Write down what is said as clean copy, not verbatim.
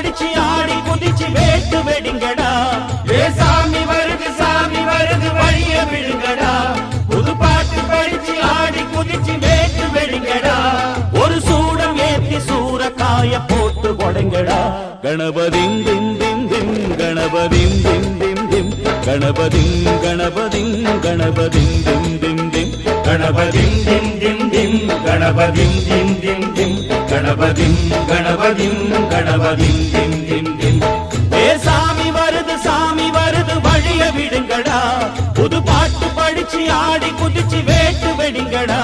படிச்சு ஆடி குதிச்சு வேட்டு வெடிங்கடா. ஏ சாமி வருது வழிய விடுங்கடா. புது பாட்டு படிச்சு ஆடி குதிச்சு வேட்டு வெடிங்கடா. ஒரு சூடம் ஏத்தி சூறக்காய போட்டு கொடைங்கடா. கணபதிம் திம் திம் திம் கணபதிம் திம் திம் திம் கணபதிம் கணபதிம் கணபதிம் திம் திம் திம் கணபதிம் திம் திம் திம் கணபதிம் திம் திம் திம் கணபதிம் கணபதிம் கணபதிம் திம் திம் திம். ஏ சாமி வருது வழிய விடுங்கடா. புது பாட்டு படிச்சு ஆடி குதிச்சு வேட்டு வெடிங்கடா.